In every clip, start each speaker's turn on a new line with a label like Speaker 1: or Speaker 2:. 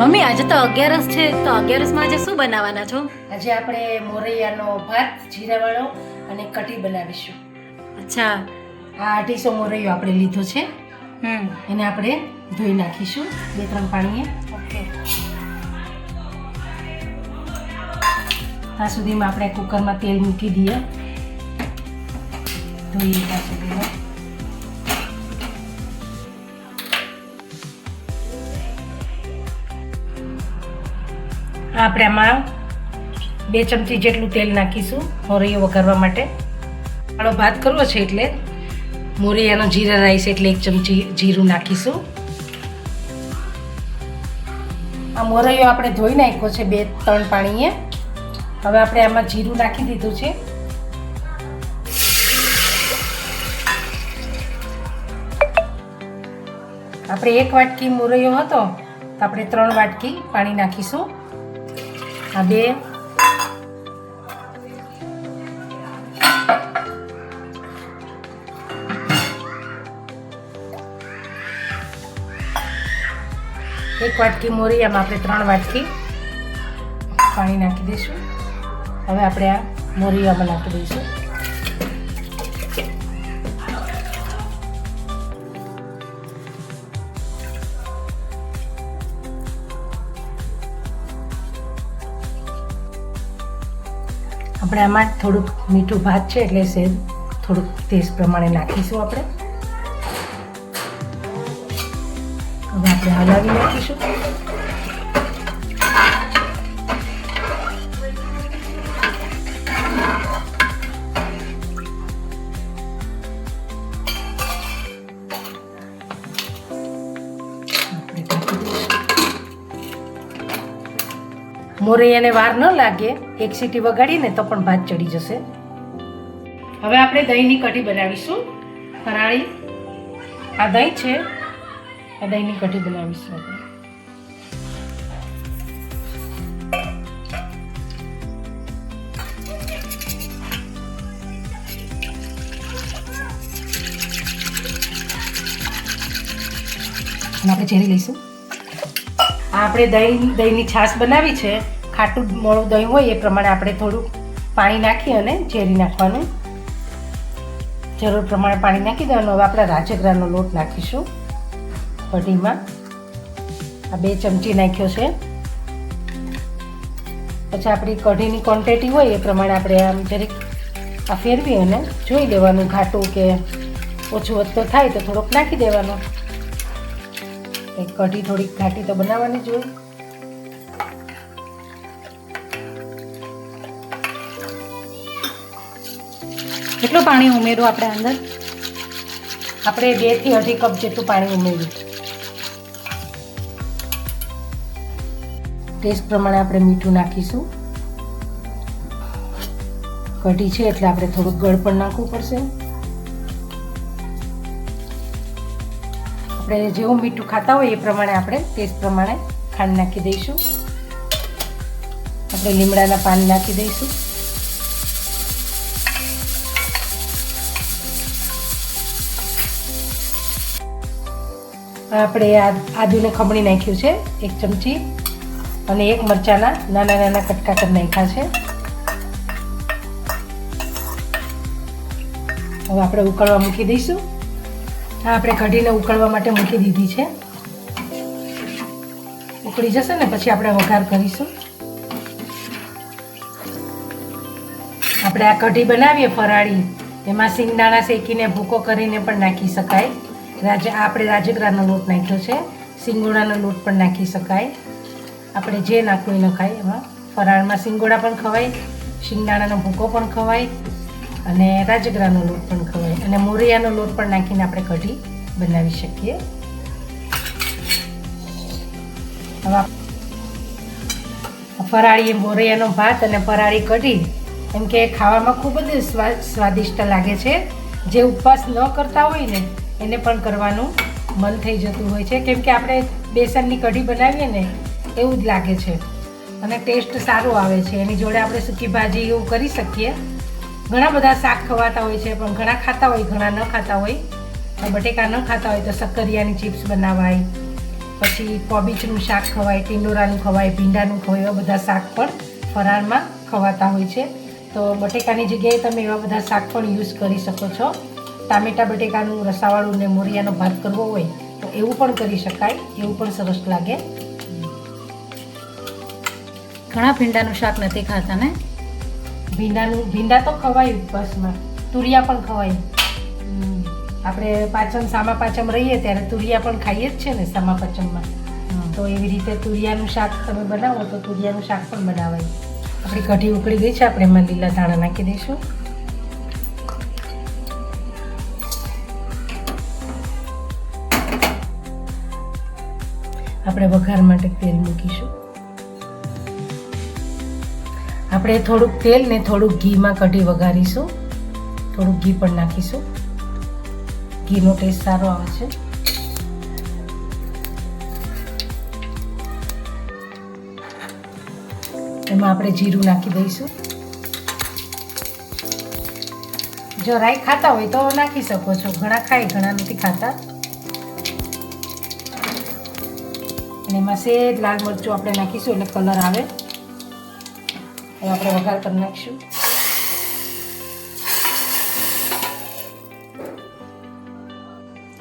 Speaker 1: Mummy આજે તો 11 છે, તો 11 માં આજે શું બનાવવાના છો?
Speaker 2: આજે આપણે મોરૈયાનો ભાત જીરાવાળો અને કઢી બનાવીશું.
Speaker 1: અચ્છા,
Speaker 2: આ 250 મોરૈયો આપણે લીધો છે. એને આપણે ધોઈ નાખીશું 2-3 પાણીએ.
Speaker 1: ઓકે.
Speaker 2: ત્યાં સુધીમાં આપણે કુકરમાં તેલ મૂકી દઈએ. ધોઈએ ત્યાં સુધીમાં આપણે આમાં 2 ચમચી જેટલું તેલ નાખીશું મોરૈયો વઘારવા માટે. આનો ભાત કરવો છે એટલે મોરૈયાનો જીરા રાઈસ એટલે 1 ચમચી જીરું નાખીશું. આ મોરૈયો આપણે ધોઈ નાખ્યો છે 2-3 પાણીએ. હવે આપણે આમાં જીરું નાખી દીધું છે. આપણે 1 વાટકી મોરૈયો હતો તો આપણે 3 વાટકી પાણી નાખીશું. આ 2 1 વાટકી મોરૈયામાં આપણે 3 વાટકી પાણી નાખી દઈશું. હવે આપણે આ મોરૈયામાં નાખી દઈશું. આપણે આમાં થોડુંક મીઠું ભાત છે એટલે સેજ થોડુંક ટેસ્ટ પ્રમાણે નાખીશું આપણે. હવે આપણે હલાવી નાખીશું. મોરૈયાને વાર ન લાગે, 1 સીટી વગાડીને તો પણ ભાત ચડી જશે. હવે આપણે દહીંની કઢી બનાવીશું. ફરાળી આ દહીં છે, આ દહીંની કઢી બનાવીશું આપણે. આપણે ચેરી લઈશું. આપણે દહીંની છાશ બનાવી છે. ખાટું મોળું દહીં હોય એ પ્રમાણે આપણે થોડું પાણી નાખી અને ઝેરી નાખવાનું. જરૂર પ્રમાણે પાણી નાખી દેવાનું. હવે આપણે રાજગરાનો લોટ નાખીશું કઢીમાં. આ 2 ચમચી નાખ્યો છે. પછી આપણી કઢીની ક્વોન્ટિટી હોય એ પ્રમાણે આપણે આમ જરીક આ ફેરવી અને જોઈ લેવાનું ઘાટું કે ઓછું વધતો થાય તો થોડોક નાખી દેવાનો. કઢી થોડીક ઘાટી તો બનાવવાની જ હોય.
Speaker 1: કેટલું પાણી ઉમેરું આપણે અંદર?
Speaker 2: આપણે 2 થી 2.5 કપ જેટલું પાણી ઉમેર્યું. ટેસ્ટ પ્રમાણે આપણે મીઠું નાખીશું. કઢી છે એટલે આપણે થોડુંક ગળ પણ નાખવું પડશે. આપણે જેવું મીઠું ખાતા હોય એ પ્રમાણે આપણે ટેસ્ટ પ્રમાણે ખાંડ નાખી દઈશું. આપણે લીમડાના પાન નાખી દઈશું. આપણે આદુને ખમણી નાખ્યું છે 1 ચમચી અને 1 મરચાના નાના નાના કટકા કરી નાખ્યા છે. હવે આપણે ઉકળવા મૂકી દઈશું. આપણે કઢીને ઉકળવા માટે મૂકી દીધી છે. ઉકળી જશે ને પછી આપણે વઘાર કરીશું. આપણે આ કઢી બનાવીએ ફરાળી, એમાં સિંગદાણા શેકીને ભૂકો કરીને પણ નાખી શકાય. આપણે રાજગરાનો લોટ નાખ્યો છે, સિંગોડાનો લોટ પણ નાખી શકાય. આપણે જે નાખવું એ નખાય. એમાં ફરાળમાં સિંગોડા પણ ખવાય, સિંગદાણાનો ભૂકો પણ ખવાય અને રાજગરાનો લોટ પણ ખવાય અને મોરૈયાનો લોટ પણ નાખીને આપણે કઢી બનાવી શકીએ. હવે ફરાળી મોરૈયાનો ભાત અને ફરાળી કઢી એમ કે ખાવામાં ખૂબ જ સ્વાદિષ્ટ લાગે છે. જે ઉપવાસ ન કરતા હોય ને એને પણ કરવાનું મન થઈ જતું હોય છે, કેમ કે આપણે બેસનની કઢી બનાવીએ ને એવું જ લાગે છે અને ટેસ્ટ સારો આવે છે. એની જોડે આપણે સૂકી ભાજી એવું કરી શકીએ. ઘણા બધા શાક ખવાતા હોય છે, પણ ઘણા ખાતા હોય, ઘણા ન ખાતા હોય. બટેકા ન ખાતા હોય તો શક્કરિયાની ચિપ્સ બનાવાય, પછી કોબીજનું શાક ખવાય, ટીંડોરાનું ખવાય, ભીંડાનું ખવાય, એવા બધા શાક પણ ફરાળમાં ખવાતા હોય છે. તો બટેકાની જગ્યાએ તમે એવા બધા શાક પણ યુઝ કરી શકો છો. ટામેટા બટેકાનું રસાવાળું ને મોરિયાનો ભાત કરવો હોય તો એવું પણ કરી શકાય, એવું પણ સરસ લાગે.
Speaker 1: ઘણા ભીંડાનું શાક નથી ખાતા ને?
Speaker 2: ભીંડા તો ખવાય ઉપવાસમાં, તુરિયા પણ ખવાય. આપણે સામા પાચમ રહીએ ત્યારે તુરિયા પણ ખાઈએ જ છે ને સામા પાચમમાં. તો એવી રીતે તુરિયાનું શાક તમે બનાવો તો તુરિયાનું શાક પણ બનાવાય. આપણી કઢી ઉકળી ગઈ છે, આપણે એમાં લીલા ધાણા નાખી દઈશું. આપણે વઘાર માટે તેલ મૂકીશું. આપણે થોડુંક તેલ ને થોડુંક ઘીમાં કઢી વઘારીશું. થોડુંક ઘી પણ નાખીશું, ઘીનો ટેસ્ટ સારો આવે છે. એમાં આપણે જીરું નાખી દઈશું. જો રાઈ ખાતા હોય તો નાખી શકો છો, ઘણા ખાય, ઘણા નથી ખાતા. અને એમાં સેજ લાલ મરચું આપણે નાખીશું એટલે કલર આવે. હવે આપણે વઘાર કરી નાખીશું.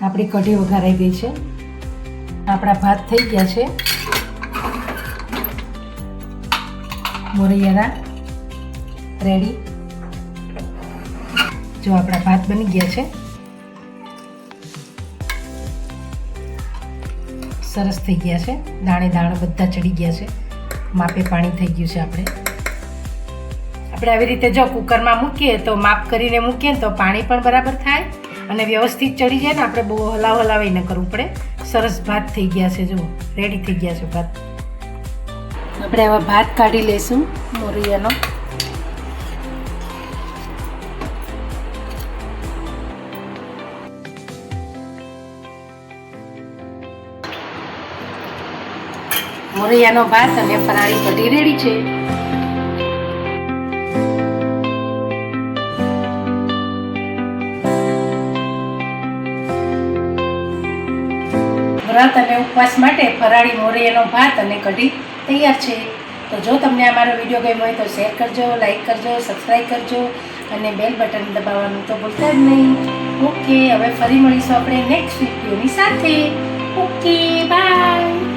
Speaker 2: આપણી કઢી વઘારાઈ ગઈ છે. આપણા ભાત થઈ ગયા છે. મોરિયાના રેડી. જો આપણા ભાત બની ગયા છે, સરસ થઈ ગયા છે. દાણે દાણા બધા ચડી ગયા છે, માપે પાણી થઈ ગયું છે. આપણે આવી રીતે જો કુકરમાં મૂકીએ તો માપ કરીને મૂકીએ તો પાણી પણ બરાબર થાય અને વ્યવસ્થિત ચડી જાય ને. આપણે બહુ હલાવી ન કરવું પડે. સરસ ભાત થઈ ગયા છે, જુઓ રેડી થઈ ગયા છે ભાત. આપણે આવા ભાત કાઢી લઈશું મોરિયાનો. મોરિયાનો ભાત અને ફરાળી કઢી રેડી છે. વ્રત અને ઉપવાસ માટે ફરાળી મોરિયાનો ભાત અને કઢી તૈયાર છે. તો જો તમને અમારો વિડીયો ગમ્યો હોય તો શેર કરજો, લાઈક કરજો, સબસ્ક્રાઈબ કરજો અને બેલ બટન દબાવવાનું તો ભૂલતા જ નહીં. ઓકે, હવે ફરી મળીશું આપણે નેક્સ્ટ વિડીયોની સાથે. Okay, by.